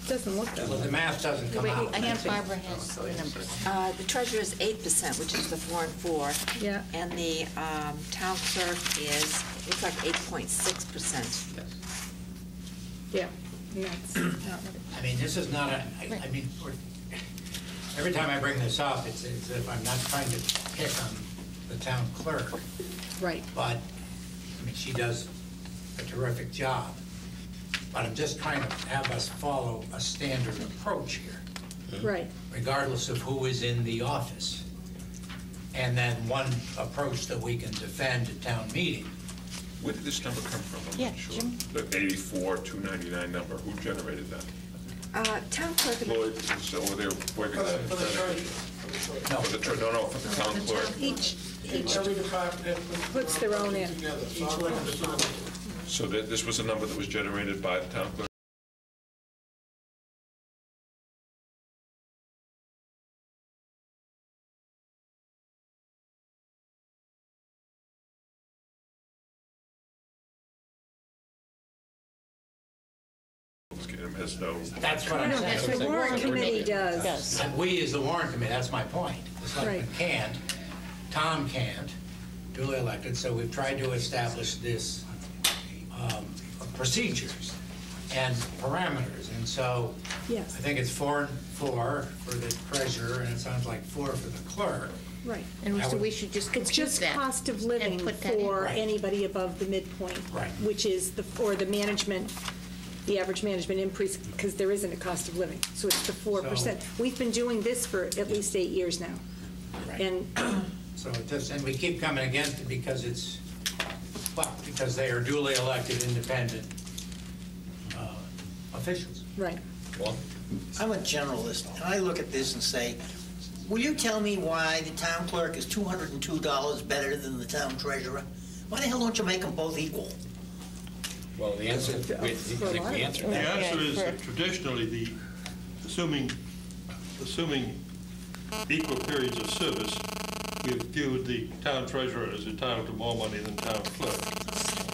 Doesn't look that Well, the math doesn't come out. Aunt Barbara has the numbers. The treasurer is 8%, which is the 4 and 4. Yeah. And the town clerk is, looks like 8.6%. Yeah. And that's not what I mean, this is not a, I mean, every time I bring this up, it's as if I'm not trying to pick on the town clerk. Right. But, I mean, she does a terrific job. But I'm just trying to have us follow a standard approach here. Right. Regardless of who is in the office. And then one approach that we can defend at town meeting. Where did this number come from? I'm Yeah, not sure. Jim. The 84,299 number, who generated that? Town clerk. Lloyd is over there working on it. For the treasurer. No. For the town clerk. Each Every department puts their own in. together. So I'll bring this number. So this was a number that was generated by the town clerk? Has no. That's what I'm No, saying. the warrant committee does. And we, as the warrant committee, that's my point. The selectmen Right. can't, Tom can't, duly elected, so we've tried to establish this procedures and parameters. And so Yes. I think it's 4 and 4 for the treasurer, and it sounds like 4 for the clerk. Right. And I so would- we should just It's compute just that. cost of living put that in. for Right. anybody above the midpoint. Right. Which is or the management, the average management increase, because there isn't a cost of living. So it's the 4%. We've been doing this for at least 8 years now. Right. And So it just, and we keep coming against it because it's, well, because they are duly elected independent officials. right. Well, I'm a generalist, and I look at this and say, will you tell me why the town clerk is $202 better than the town treasurer? Why the hell don't you make them both equal? well, the answer, I think we answered The that. answer is that traditionally, assuming equal periods of service, we've viewed the town treasurer as entitled to more money than town clerk.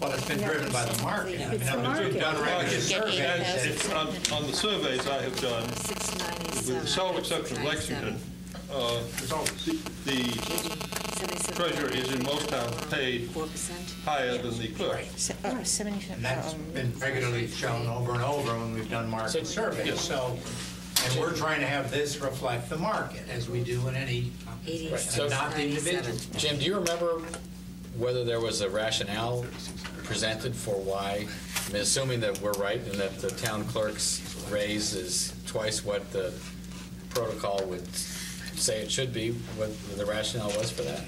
Well, it's been driven by the market. I mean, It's I've market. done regular It's- surveys. On the surveys I have done, with the sole exception of Lexington, the treasurer is in most towns paid 4%. higher than the clerk. And that's been regularly shown over and over when we've done market surveys. So And we're trying to have this reflect the market, as we do in any, Right, so and not the individual. Jim, do you remember whether there was a rationale presented for why, I mean, assuming that we're right and that the town clerk's raise is twice what the protocol would say it should be, what the rationale was for that?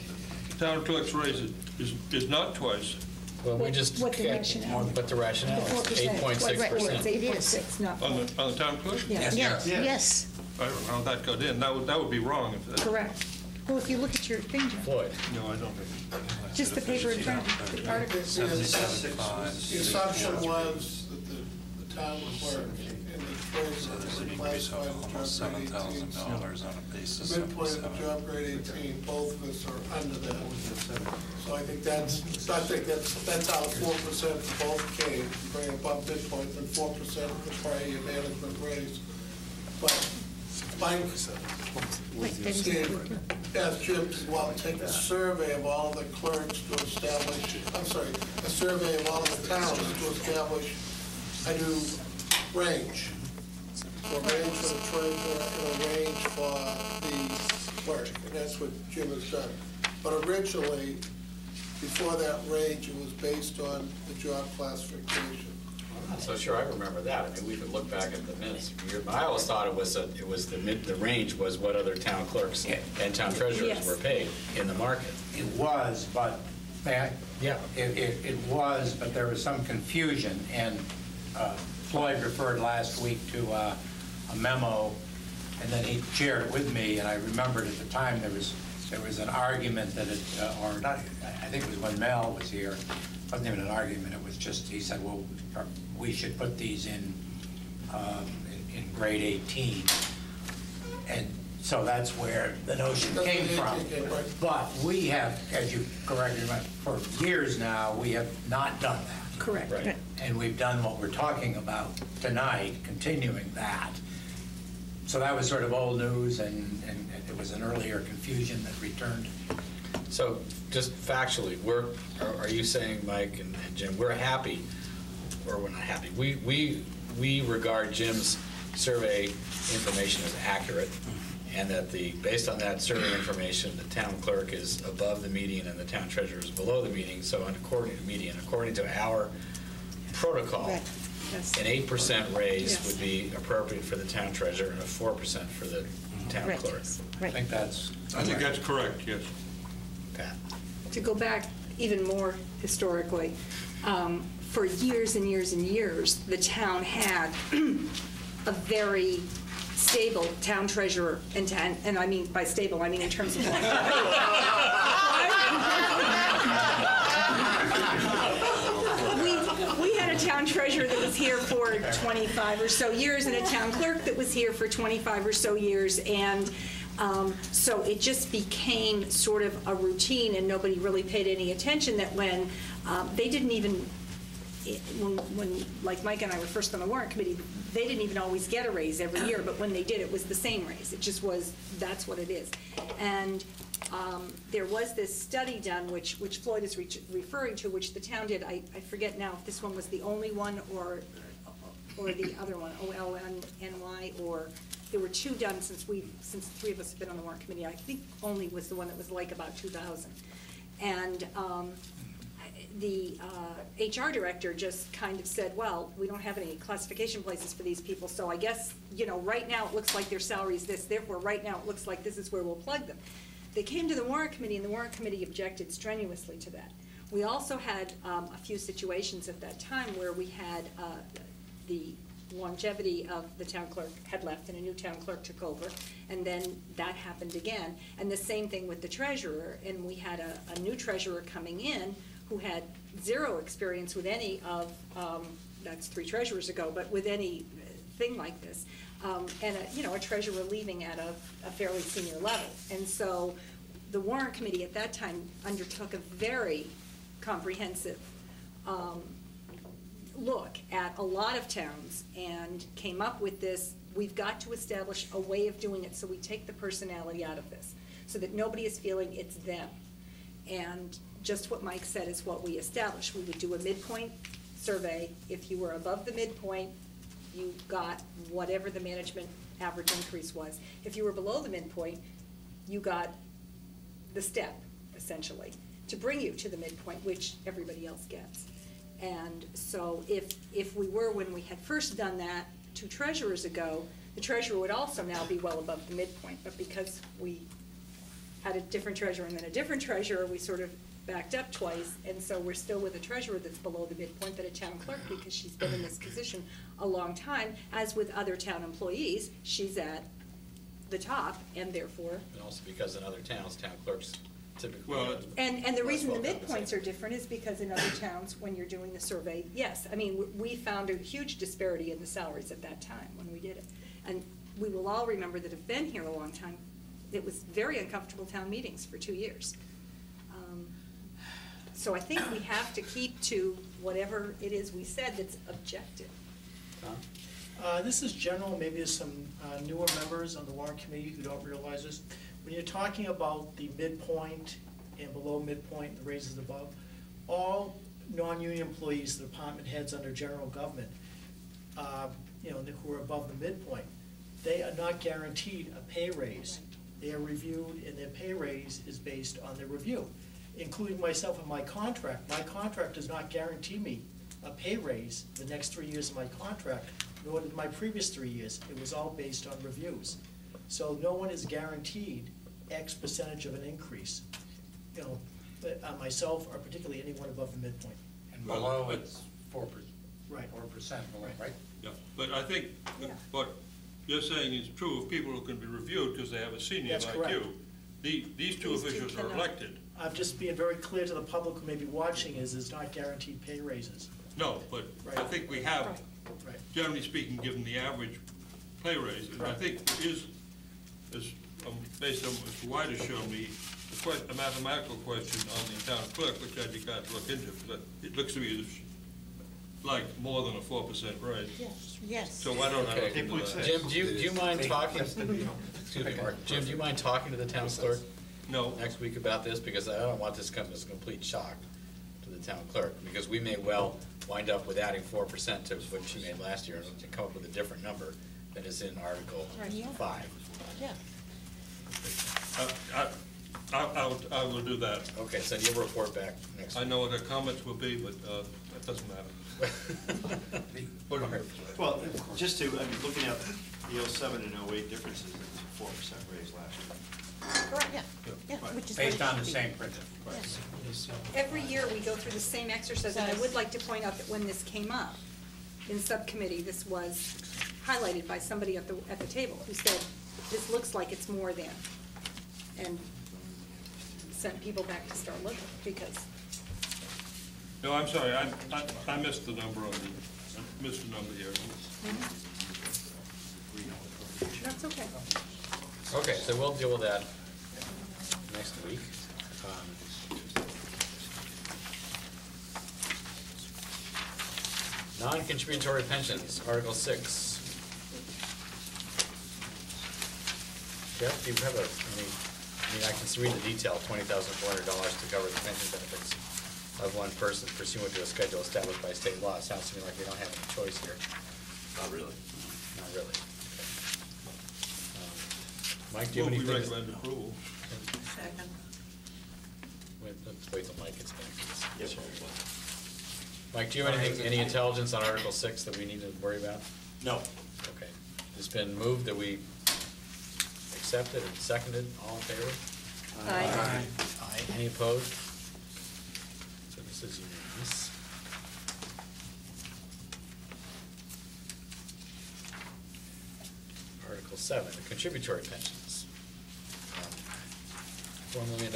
Town clerk's raise is not twice. Well, we just. What the rationale? What the rationale is, 8.6%. It's 8.6, not On the town clerk? Yes. Yes, I don't know how that got in. That would be wrong if that. correct. Well, if you look at your thing, Jim, Floyd. No, I don't. just the paper in front of you, the article. The assumption was that the town clerk and the treasurer were classified as job grade 18. $7,000 on a basis The of midpoint of the job grade 18, both of us are under that. So I think that's how 4% for both came, bring above midpoint, and 4% for the prior year management raise. But Mike, Steve, asked Jim to well, take a survey of all of the clerks to establish, a survey of all of the towns to establish a new range. So a range for the treasurer and a range for the clerk, and that's what Jim has done. But originally, before that range, it was based on the job classification. I'm not so sure I remember that. I mean, we could look back at the minutes from here, but I always thought it was the range was what other town clerks and town treasurers Yes. were paid in the market. It was, but, may I? Yeah. It was, but there was some confusion, and Floyd referred last week to a memo, and then he shared it with me, and I remembered at the time there was an argument that it, or not, I think it was when Mel was here, it wasn't even an argument, it was just, he said, well, we should put these in grade 18. And so that's where the notion came from. But we have, as you correctly remember, for years now, we have not done that. Correct. Right. And we've done what we're talking about tonight, continuing that. So that was sort of old news, and it was an earlier confusion that returned. So just factually, are you saying, Mike and Jim, we're happy, or we're not happy? We regard Jim's survey information as accurate, and that based on that survey information, the town clerk is above the median and the town treasurer is below the median. So according to our protocol, Right. Yes. an 8% raise Yes. would be appropriate for the town treasurer and a 4% for the town Right. clerk. I think that's. I think that's correct, yes. Pat? To go back even more historically, for years and years and years, the town had a very stable town treasurer, and I mean by stable, I mean in terms of we had a town treasurer that was here for 25 or so years and a town clerk that was here for 25 or so years, and so it just became sort of a routine, and nobody really paid any attention that when they didn't even, when like Mike and I were first on the warrant committee, they didn't even always get a raise every year, but when they did, it was the same raise. It just was, that's what it is. And there was this study done, which Floyd is referring to, which the town did. I forget now if this one was the only one or the other one, OLNY, or there were two done since the three of us have been on the warrant committee. I think only was the one that was like about 2000. And the HR director just kind of said, well, we don't have any classification places for these people, so I guess, right now it looks like their salary is this, therefore right now it looks like this is where we'll plug them. They came to the warrant committee, and the warrant committee objected strenuously to that. We also had a few situations at that time where we had the longevity of the town clerk had left and a new town clerk took over, and then that happened again. And the same thing with the treasurer, and we had a new treasurer coming in who had zero experience with any of, that's 3 treasurers ago, but with any thing like this, and a treasurer leaving at a fairly senior level. And so the warrant committee at that time undertook a very comprehensive look at a lot of towns and came up with this, we've got to establish a way of doing it so we take the personality out of this, so that nobody is feeling it's them. And just what Mike said is what we established. We would do a midpoint survey. If you were above the midpoint, you got whatever the management average increase was. If you were below the midpoint, you got the step, essentially, to bring you to the midpoint, which everybody else gets. And so if we were, when we had first done that 2 treasurers ago, the treasurer would also now be well above the midpoint, but because we had a different treasurer and then a different treasurer, we sort of backed up twice, and so we're still with a treasurer that's below the midpoint, but a town clerk, because she's been in this position a long time, as with other town employees, she's at the top, and therefore. And also because in other towns, town clerks typically. And the reason the Well, midpoints are different is because in other towns, when you're doing the survey, yes, I mean, we found a huge disparity in the salaries at that time when we did it. And we will all remember that have been here a long time, it was very uncomfortable town meetings for 2 years. So I think we have to keep to whatever it is we said that's objective. This is general, maybe there's some newer members on the warrant committee who don't realize this. When you're talking about the midpoint and below midpoint, the raises above, all non-union employees, the department heads under general government, who are above the midpoint, they are not guaranteed a pay raise. They are reviewed, and their pay raise is based on their review, including myself and my contract. My contract does not guarantee me a pay raise the next 3 years of my contract, nor did my previous 3 years. It was all based on reviews. So no one is guaranteed X percentage of an increase. Myself, or particularly anyone above the midpoint. And below, it's 4%. Right. 4% below, right? Yeah, but I think what you're saying is true of people who can be reviewed because they have a senior That's like correct. you. These two officials are elected. I'm just being very clear to the public who may be watching is there's not guaranteed pay raises. No, but I think we have, generally speaking, given the average pay raise. And I think it is, based on what Mr. White has shown me, a mathematical question on the town clerk, which I'd be glad to look into, but it looks to me like more than a 4% raise. Yes. So why don't I look into that? Jim, do you mind talking, excuse me, Mark, Jim, do you mind talking to the town clerk? No. Next week about this, because I don't want this to come as a complete shock to the town clerk, because we may well wind up with adding 4% to what she made last year and come up with a different number than is in Article 5. Yeah. I will do that. Okay, so you'll report back next week. I know what the comments will be, but that doesn't matter. Well, just to, looking at the 07 and 08 differences, it was a 4% raise last year. Correct, yeah, which is Based what it on the should same be. principle. Yes. Every year, we go through the same exercise, and I would like to point out that when this came up in subcommittee, this was highlighted by somebody at the table who said, this looks like it's more than, and sent people back to start looking, because. No, I'm sorry, I missed the number on missed the number here. That's okay. Okay, so we'll deal with that next week. Non-contributory pensions, Article 6. Jeff, do you have I can read the detail, $20,400 to cover the pension benefits of one person pursuant to a schedule established by state law. It sounds to me like we don't have any choice here. Not really. Not really. Mike, do you have anything? We recommend approval. Second. Let's wait till Mike gets back to this. Yes, Mike, do you have any intelligence on Article 6 that we need to worry about? No. Okay. It's been moved that we accept it and seconded. All in favor? Aye. Aye. Any opposed? So this is unanimous. Article 7, the contributory pensions. $4 million,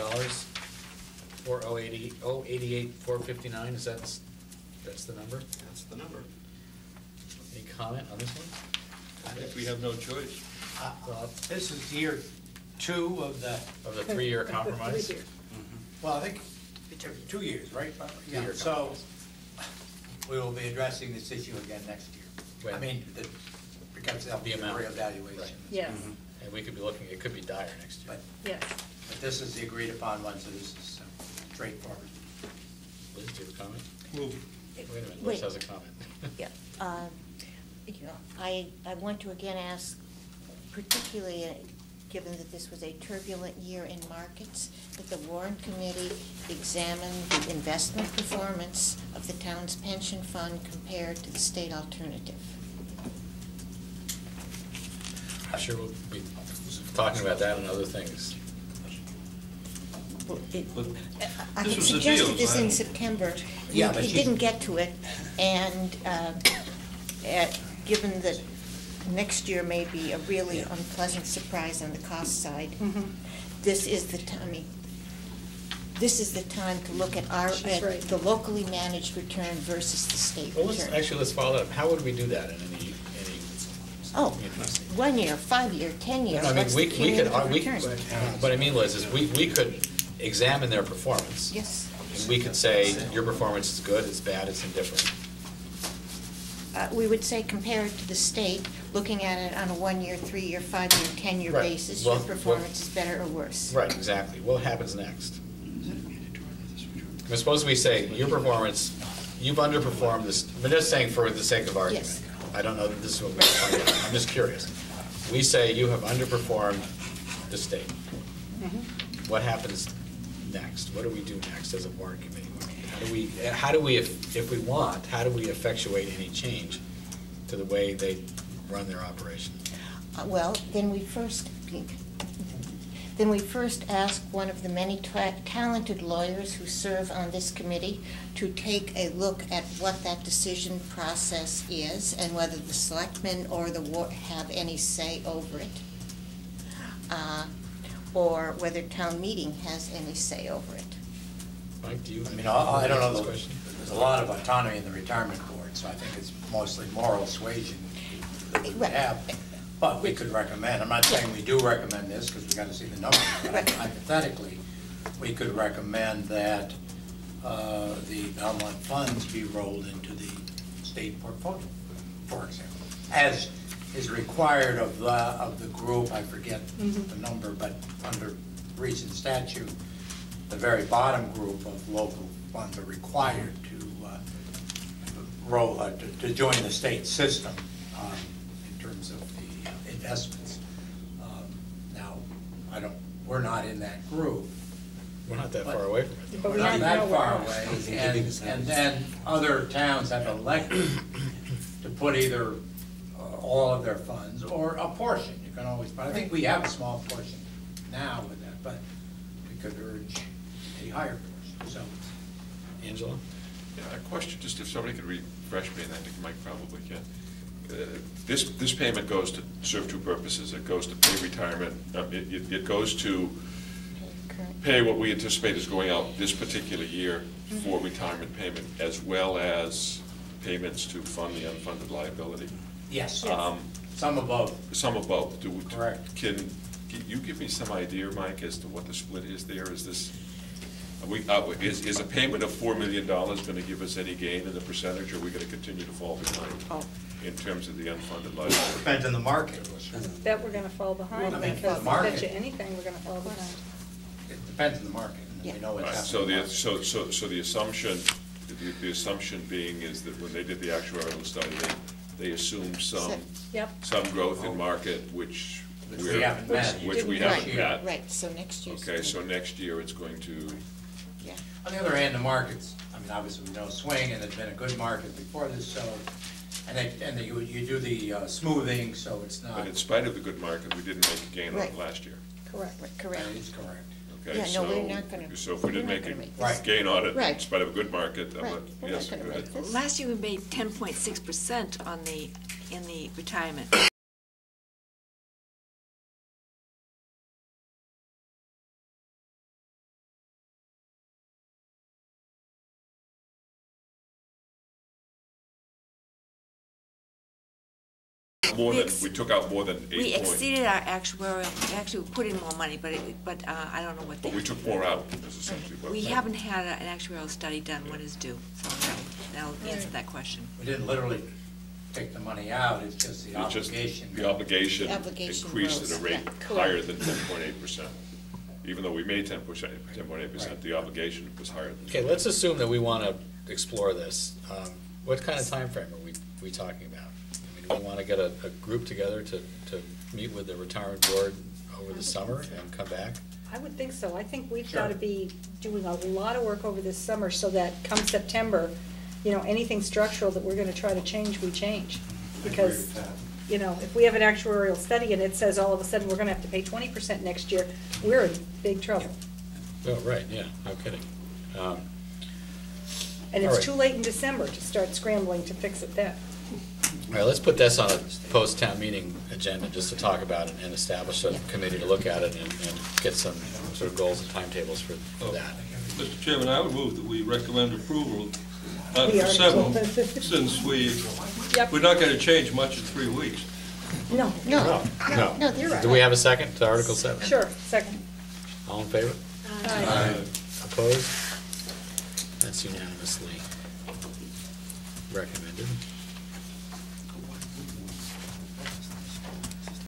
488,459, is that's the number? That's the number. Any comment on this one? I think we have no choice. This is year 2 of the. Of the 3-year compromise? Well, I think 2 years, right? Yeah, 2-year so we will be addressing this issue again next year. When? I mean, because there'll be a amount. reevaluation. Right. Yes. And we could be looking, it could be dire next year. Yes. But this is the agreed upon one, so this is straightforward. Liz, do you have a comment? Move. Wait a minute, Wait. Liz has a comment. Yeah, I want to again ask particularly given that this was a turbulent year in markets, that the Warrant Committee examined the investment performance of the town's pension fund compared to the state alternative. I'm sure we'll be talking about that and other things. Well, I had This was the suggested deal, this in right? September. Yeah, but We she's- didn't get to it, and given that next year may be a really unpleasant surprise on the cost side, this is the time, this is the time to look at our, She's right. the locally managed return versus the state Well, return. let's follow that up. How would we do that in any? Oh, 1 year, 5 year, 10 year, I mean, what's the we could, cumulative we, return? what I mean, Liz, is we could examine their performance. Yes. And we could say, your performance is good, it's bad, it's indifferent. We would say compared to the state, looking at it on a 1 year, 3 year, 5 year, 10 year Right. basis, Well, your performance is better or worse. Right, exactly. What happens next? I suppose we say, your performance, you've underperformed this, I'm just saying for the sake of argument. Yes. I don't know that this is what we're talking about, I'm just curious. We say you have underperformed the state. What happens next? What do we do next as a warrant committee? How do we, if we want, how do we effectuate any change to the way they run their operation? Well, then we first ask one of the many talented lawyers who serve on this committee to take a look at what that decision process is and whether the selectmen or the have any say over it, or whether town meeting has any say over it. Mike, do you? I mean, I don't know, this question? there's a lot of autonomy in the retirement board, so I think it's mostly moral suasion that we would Right. have. But we could recommend, I'm not saying we do recommend this, because we got to see the numbers, but Right. hypothetically, we could recommend that the Belmont funds be rolled into the state portfolio, for example, as is required of the group, I forget the number, but under recent statute, the very bottom group of local funds are required to roll, to join the state system in terms of the investments. Now, we're not in that group. We're not that far away from it. But We're we not aren't that nowhere. far away, and then other towns have elected to put either all of their funds or a portion. You can always, but I think we have a small portion now with that, but we could urge a higher portion, so. Angela? Yeah, a question, just if somebody could refresh me, and I think Mike probably can. This payment goes to serve two purposes. It goes to pay retirement, it goes to pay what we anticipate is going out this particular year for retirement payment, as well as payments to fund the unfunded liability. Yes, some of both. Some of both. Correct. Can you give me some idea, Mike, as to what the split is there? Is this, is a payment of $4 million going to give us any gain in the percentage, or are we going to continue to fall behind in terms of the unfunded liability? Depends on the market. Bet we're gonna fall behind, Well, I mean, because the market- bet you anything, we're gonna fall behind. It depends on the market, and we know what's Right, happening. so the assumption, the assumption being is that when they did the actuarial study, they assumed some growth in market, which we haven't met. Which we haven't met. Right, so next year's. Okay, so next year it's going to, Yeah. On the other hand, the markets, I mean, obviously we know swing, and it's been a good market before this, so, and you do the smoothing, so it's not. but in spite of the good market, we didn't make a gain on it Right. last year. Correct. Correct. That is correct. Okay, Yeah, no, we're not gonna- so if we didn't we're not make gonna make a this. gain on it, in Right. spite of a good market, Right. We're not yes, gonna go make ahead. this. Last year, we made 10.6% in the retirement. We took out more than 8 We points. exceeded our actuarial, actually, we put in more money, but I don't know what they. But we took more out, is essentially what. We haven't had an actuarial study done when it's due, so that'll answer that question. We didn't literally take the money out, it's just the It's just obligation. The obligation The obligation increased grows, at a rate yeah. higher than 10.8%. Even though we made 10.8%, the obligation was higher than. Okay, let's assume that we want to explore this. What kind of time frame are we talking about? I mean, do we want to get a group together to meet with the retirement board over the summer and come back? I would think so. I think we've Sure. got to be doing a lot of work over this summer so that come September, anything structural that we're going to try to change, we change. Because, if we have an actuarial study and it says all of a sudden we're going to have to pay 20% next year, we're in big trouble. Oh, right, yeah, no kidding. And All it's right. too late in December to start scrambling to fix it then. All right, let's put this on a post-town meeting agenda, just to talk about it and establish a committee to look at it and get some sort of goals and timetables for that. Mr. Chairman, I would move that we recommend approval The Article article. 7, since Yep. we're not going to change much in 3 weeks. No. No. You're right. Do we have a second to Article 7? Sure, second. All in favor? Aye. Opposed? That's unanimously recommended.